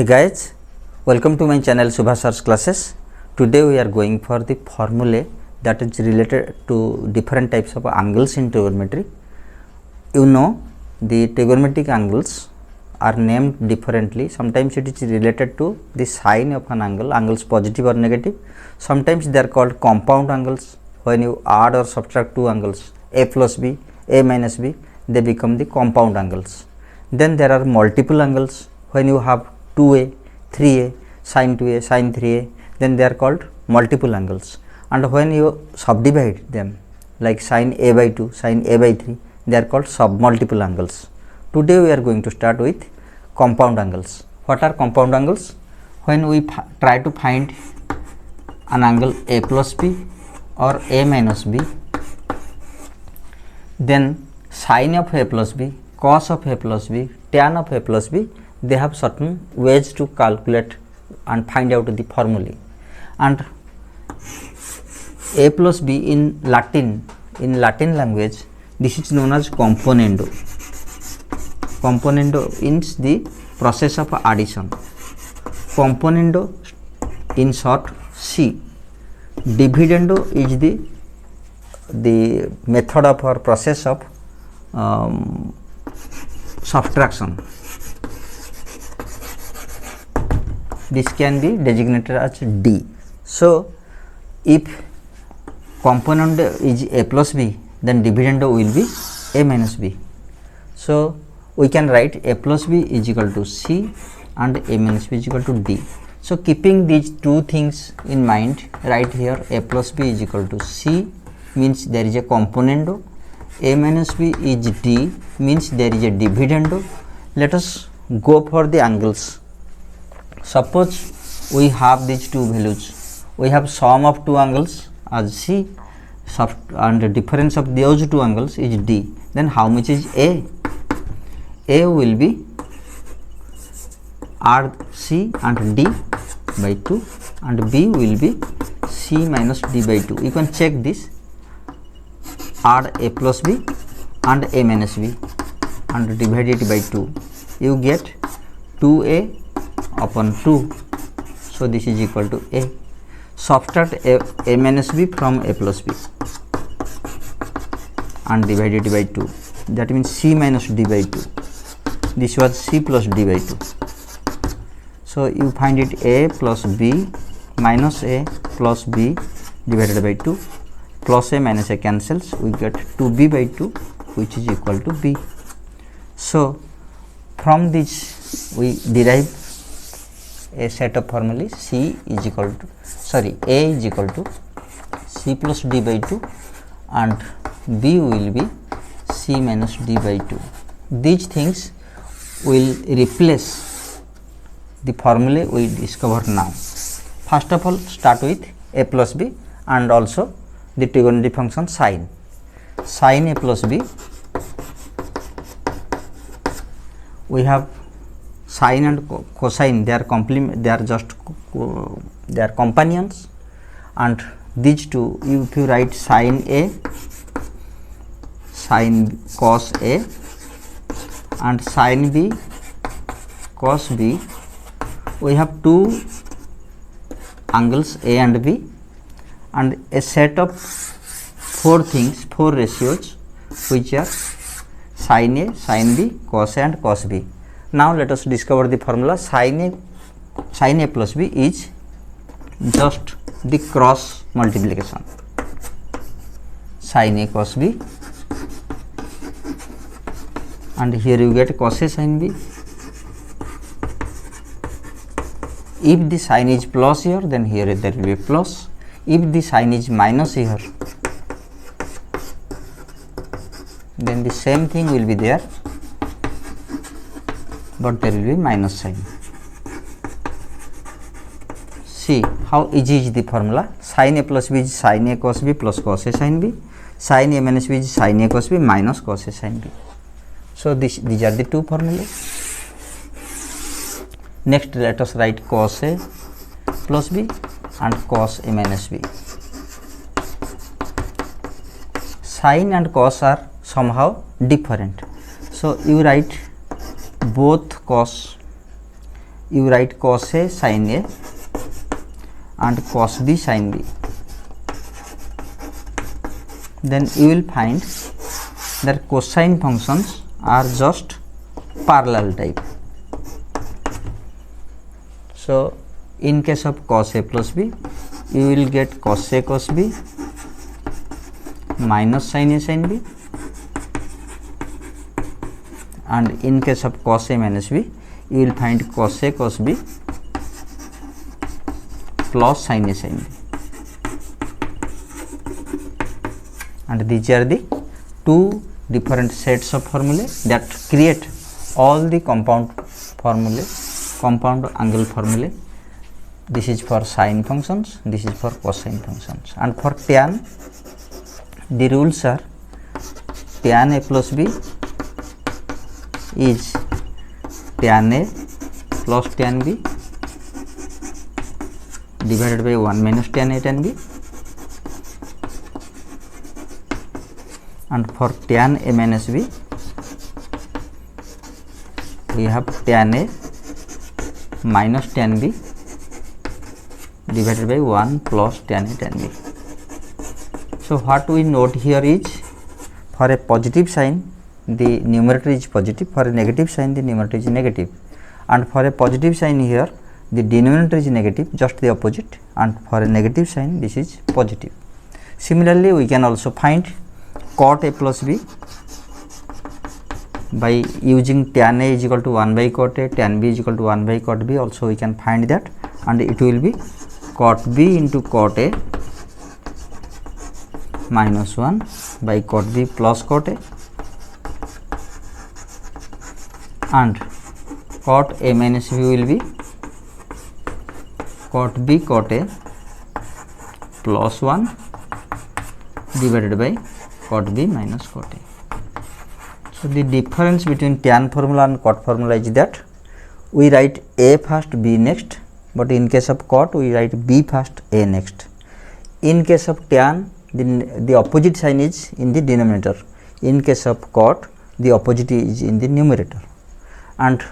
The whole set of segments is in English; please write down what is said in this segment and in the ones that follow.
Hey guys, welcome to my channel Subhash Sir's classes. Today we are going for the formulae that is related to different types of angles in trigonometry. You know, the trigonometric angles are named differently. Sometimes it is related to the sign of an angle, angles positive or negative. Sometimes they are called compound angles. When you add or subtract two angles, a plus b, a minus b, they become the compound angles. Then there are multiple angles. When you have 2a, 3a, sin 2a, sin 3a, then they are called multiple angles. And when you subdivide them like sin a by 2, sin a by 3, they are called submultiple angles. Today we are going to start with compound angles. What are compound angles? When we try to find an angle a plus b or a minus b, then sin of a plus b, cos of a plus b, tan of a plus b, they have certain ways to calculate and find out the formulae. And a plus b in Latin language, this is known as componendo. Componendo is the process of addition. Componendo in short C. Dividendo is the method of or process of subtraction. This can be designated as D. So, if componendo is a plus b, then dividendo will be a minus b. So, we can write a plus b is equal to C and a minus b is equal to D. So, keeping these two things in mind, right here a plus b is equal to C means there is a componendo, a minus b is D means there is a dividendo. Let us go for the angles. Suppose we have these two values. We have sum of two angles as C and the difference of those two angles is D. Then how much is A? A will be R C and D by 2 and B will be C minus D by 2. You can check this, add A plus B and A minus B and divide it by 2. You get 2A upon 2. So, this is equal to A. Subtract A minus B from A plus B and divide it by 2. That means C minus D by 2. This was C plus D by 2. So, you find it A plus B minus A plus B divided by 2, plus A minus A cancels, we get 2B by 2 which is equal to B. So, from this we derive a set of formulae. A is equal to C plus D by 2 and B will be C minus D by 2. These things will replace the formulae we discover now. First of all, start with a plus b and also the trigonometric function sin. Sin a plus b, we have sin and cosine, they are companions, and these two, if you write sin A, sin cos A and sin B cos B, we have two angles A and B and a set of four ratios which are sin A, sin B, cos A and cos B. Now, let us discover the formula. Sin A plus B is just the cross multiplication. Sin A cos B, and here you get cos A sin B. If the sign is plus here, then here there will be plus. If the sign is minus here, then the same thing will be there, but there will be minus sign. See how easy is the formula. Sin A plus B is sin A cos B plus cos A sin B. Sin A minus B is sin A cos B minus cos A sin B. So, these are the two formulae. Next, let us write cos A plus B and cos A minus B. Sin and cos are somehow different. So, you write both cos you write cos A sin A and cos B sin B. Then you will find that cosine functions are just parallel type. So in case of cos A plus B, you will get cos A cos B minus sin A sin B, and in case of cos A minus B, you will find cos A cos B plus sin A sin B. And these are the two different sets of formulae that create all the compound angle formulae. This is for sine functions, this is for cosine functions. And for tan, the rules are tan A plus B is tan A plus tan B divided by 1 minus tan A tan B. And for tan A minus B, we have tan A minus tan B divided by 1 plus tan A tan B. So what we note here is, for a positive sign the numerator is positive, for a negative sign the numerator is negative, and for a positive sign here the denominator is negative, just the opposite, and for a negative sign this is positive. Similarly, we can also find cot A plus B by using tan A is equal to 1 by cot A, tan B is equal to 1 by cot B. Also we can find that, and it will be cot B into cot A minus 1 by cot B plus cot A, and cot A minus B will be cot B cot A plus 1 divided by cot B minus cot A. So the difference between tan formula and cot formula is that we write A first, B next, but in case of cot we write B first, A next. In case of tan, the opposite sign is in the denominator. In case of cot, the opposite is in the numerator, and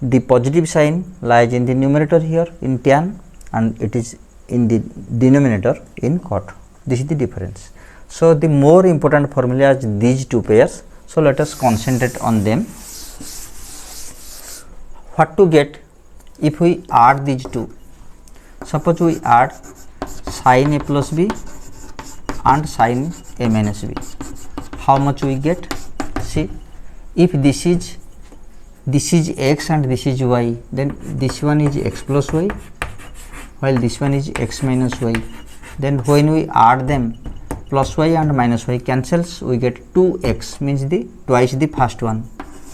the positive sign lies in the numerator here in tan, and it is in the denominator in cot. This is the difference. So the more important formula is these two pairs. So let us concentrate on them. What to get if we add these two? Suppose we add sin A plus B and sin A minus B. How much we get? See, if this is x and this is y, then this one is x plus y, while this one is x minus y. Then when we add them, plus y and minus y cancels, we get 2x, means the twice the first one,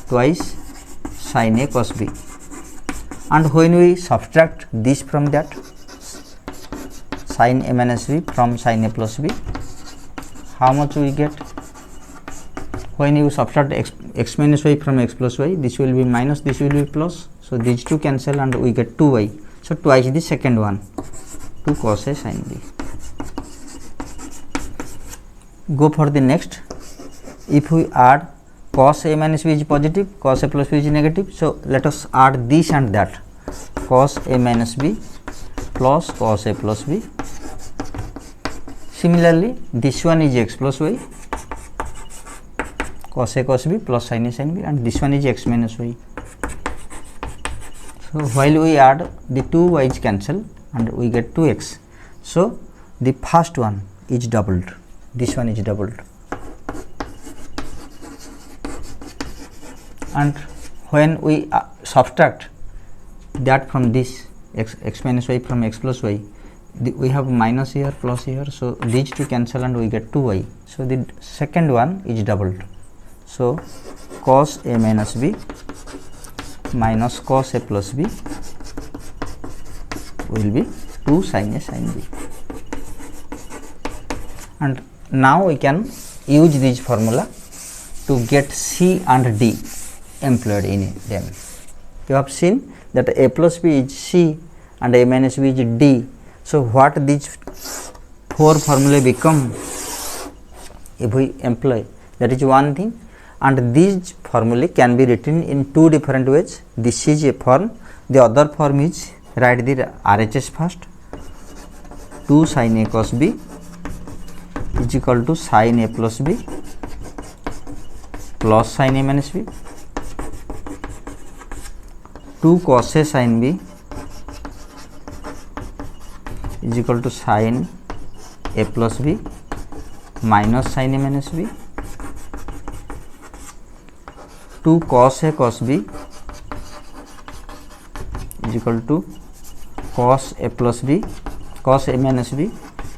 twice sin A cos B. And when we subtract this from that, sin A minus B from sin A plus B, how much we get? When you subtract x minus y from x plus y, this will be minus, this will be plus, so these two cancel and we get 2y. So twice the second one, 2 cos A sin B. Go for the next. If we add cos A minus B is positive, cos A plus B is negative, so let us add this and that, cos A minus B plus cos A plus B. Similarly, this one is x plus y, cos A cos B plus sin A sin B, and this one is x minus y. So while we add, the two y's cancel and we get 2x. So the first one is doubled, this one is doubled, and when we subtract that from this, x minus y from x plus y, we have minus here, plus here, so these two cancel and we get 2y. So the second one is doubled. So cos A minus B minus cos A plus B will be 2 sin A sin B. And now we can use this formula to get C and D employed in them. You have seen that A plus B is C and A minus B is D. So what these four formulae become if we employ, that is one thing. And these formulae can be written in two different ways. This is a form The other form is write the RHS first. 2 sin A cos B is equal to sin A plus B plus sin A minus B. 2 cos A sin B is equal to sin A plus B minus sin A minus B. 2 cos A cos B is equal to cos A plus B, cos A minus B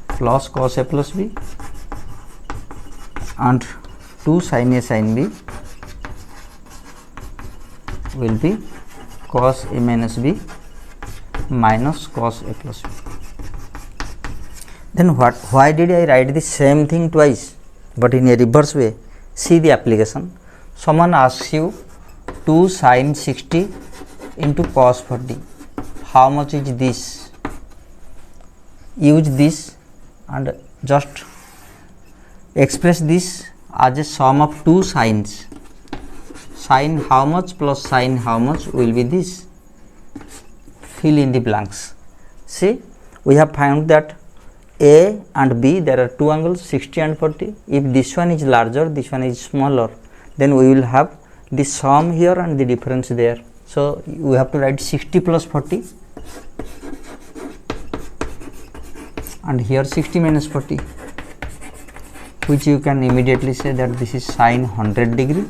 plus cos A plus B, and 2 sin A sin B will be cos A minus B minus cos A plus B. Then why did I write the same thing twice but in a reverse way? See the application. Someone asks you 2 sin 60 into cos 40. How much is this? Use this and just express this as a sum of 2 sines. Sin how much plus sin how much will be this? Fill in the blanks. See, we have found that A and B, there are two angles 60 and 40. If this one is larger, this one is smaller, then we will have the sum here and the difference there. So we have to write 60 plus 40 and here 60 minus 40, which you can immediately say that this is sin 100 degree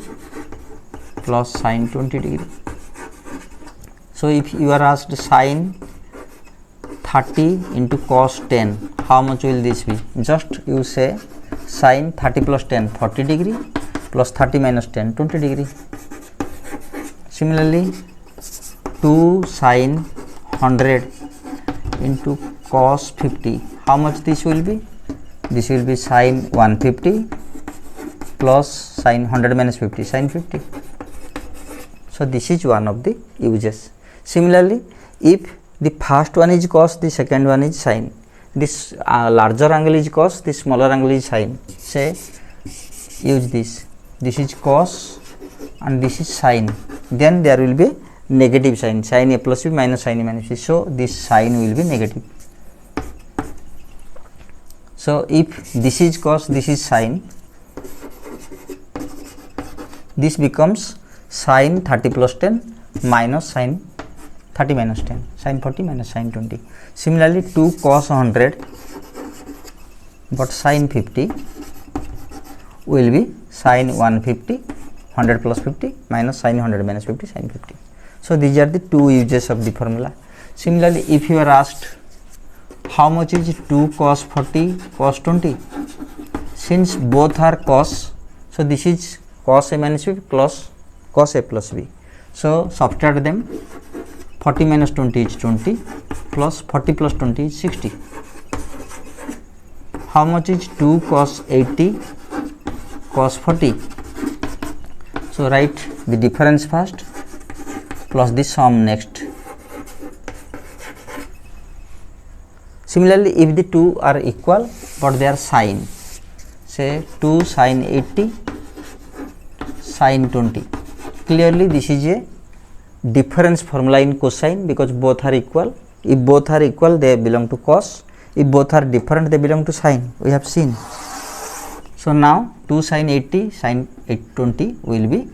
plus sin 20 degree. So if you are asked sin 30 into cos 10, how much will this be? Just you say sin 30 plus 10 40 degree plus 30 minus 10 20 degree. Similarly, 2 sin 100 into cos 50, how much this will be? This will be sin 150 plus sin 100 minus 50, sin 50. So this is one of the uses. Similarly, if the first one is cos, the second one is sin, this larger angle is cos, this smaller angle is sin, say use this is cos and this is sin, then there will be negative sign, sin A plus B minus sin A minus B, so this sign will be negative. So if this is cos, this is sin, this becomes sin 30 plus 10 minus sin 30 minus 10, sin 40 minus sin 20. Similarly, 2 cos 100 but sin 50 will be sin 150, 100 plus 50 minus sin 100 minus 50, sin 50. So these are the two uses of the formula. Similarly, if you are asked how much is 2 cos 40 cos 20, since both are cos, so this is cos A minus B plus cos A plus B. So subtract them. 40 minus 20 is 20 plus 40 plus 20 is 60. How much is 2 cos 80 cos 40? So write the difference first plus the sum next. Similarly, if the two are equal but they are sine, say 2 sin 80 sin 20, clearly this is a difference formula in cosine because both are equal. If both are equal, they belong to cos. If both are different, they belong to sine. We have seen. So now 2 sin 80 sin 20 will be,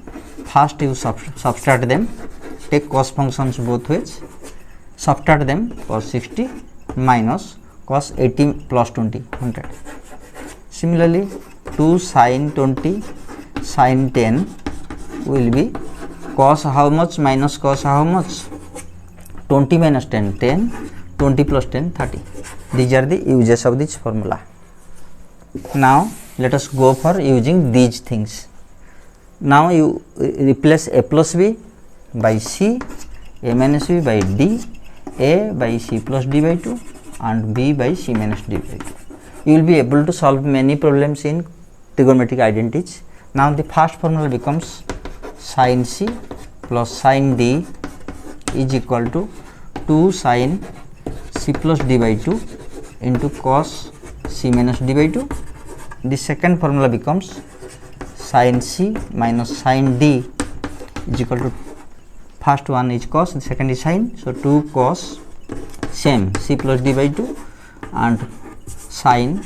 first you subtract them, take cos functions both ways, subtract them, cos 60 minus cos 80 plus 20, 100. Similarly, 2 sin 20 sin 10 will be cos how much minus cos how much? 20 minus 10, 10, 20 plus 10, 30. These are the uses of this formula. Now let us go for using these things. Now you replace A plus B by C, A minus B by D, A by C plus D by 2 and B by C minus D by 2. You will be able to solve many problems in trigonometric identities. Now the first formula becomes sin C plus sin D is equal to 2 sin C plus D by 2 into cos C minus D by 2. The second formula becomes sin C minus sin D is equal to first one is cos, the second is sin. So 2 cos same c plus d by 2 and sin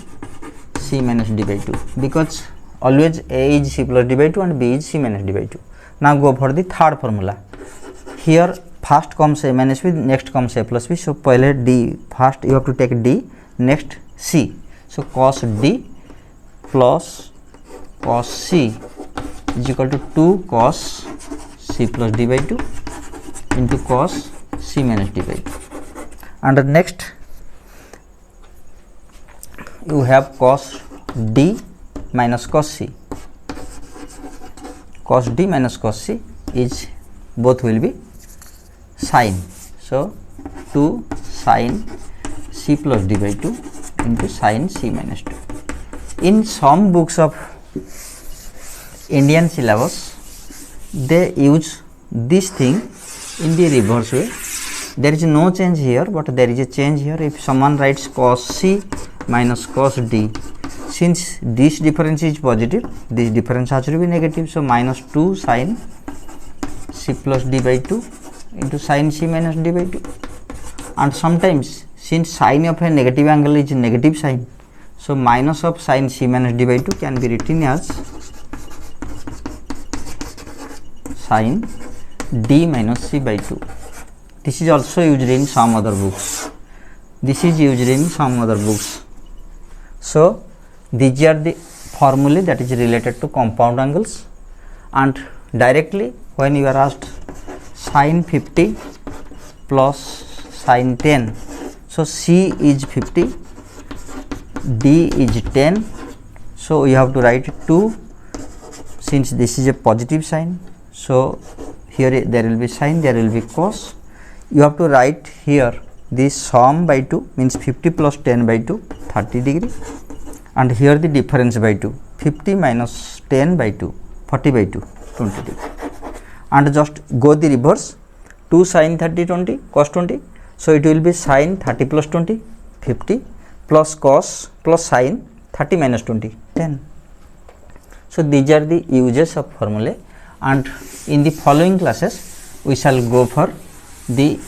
c minus d by 2, because always a is c plus d by 2 and b is c minus d by 2. Now go for the third formula. Here first comes a minus b, next comes a plus b. So पहले d, first you have to take d, next c. So cos d plus cos c is equal to 2 cos c plus d by 2 into cos c minus d by 2. And next you have cos d minus cos c. Cos d minus cos c is both will be sin. So 2 sin c plus d by 2 into sin c minus 2. In some books of Indian syllabus, they use this thing in the reverse way. There is no change here, but there is a change here. If someone writes cos c minus cos d, since this difference is positive, this difference has to be negative. So minus 2 sin c plus d by 2 into sin c minus d by 2. And sometimes since sin of a negative angle is negative sign, so minus of sin c minus d by 2 can be written as sin d minus c by 2. This is also used in some other books. This is used in some other books. So these are the formulae that is related to compound angles. And directly when you are asked sin 50 plus sin 10, so c is 50, d is 10, so you have to write 2, since this is a positive sign. So here there will be sin, there will be cos. You have to write here this sum by 2, means 50 plus 10 by 2, 30 degree, and here the difference by 2, 50 minus 10 by 2, 40 by 2, 20 degree. And just go the reverse, 2 sin 30 20 cos 20. So it will be sin 30 plus 20 50 plus cos plus sin 30 minus 20 10. So these are the uses of formulae, and in the following classes we shall go for the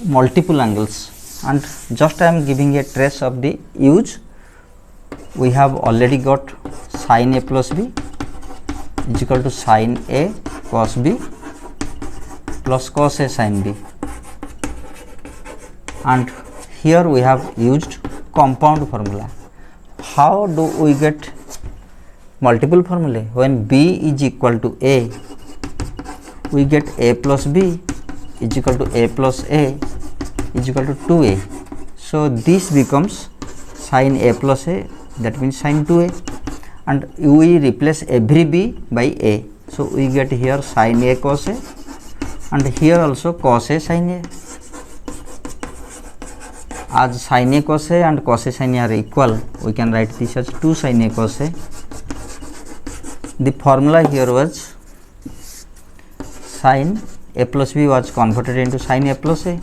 multiple angles, and just I am giving a trace of the use. We have already got sin a plus b is equal to sin a cos b plus cos a sin b, and here we have used compound formula. How do we get multiple formulae? When b is equal to a, we get a plus b is equal to a plus a is equal to 2a. So this becomes sin a plus a, that means sin 2a, and we replace every b by a. So we get here sin a cos a, and here also cos a sin a. As sin a cos a and cos a sin a are equal, we can write this as 2 sin a cos a. The formula here was sin a plus b was converted into sin a plus a.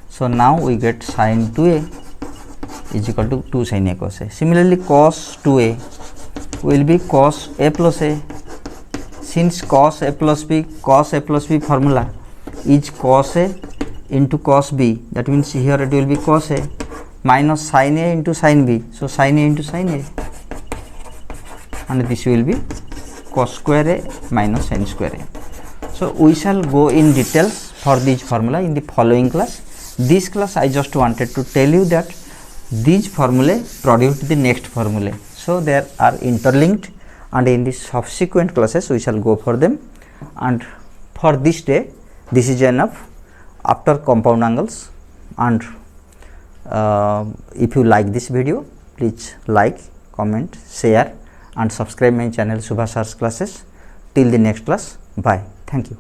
So now we get sin 2a is equal to 2 sin a cos a. Similarly, cos 2a will be cos a plus a. Since cos a plus b formula is cos a into cos b, that means here it will be cos a minus sin a into sin b. So sin a into sin a, and this will be cos square a minus sin square a. So we shall go in details for this formula in the following class. This class I just wanted to tell you that these formulae produce the next formulae. So they are interlinked, and in the subsequent classes we shall go for them. And for this day this is enough after compound angles. And if you like this video, please like, comment, share and subscribe my channel Subhash Classes. Till the next class, bye. Thank you.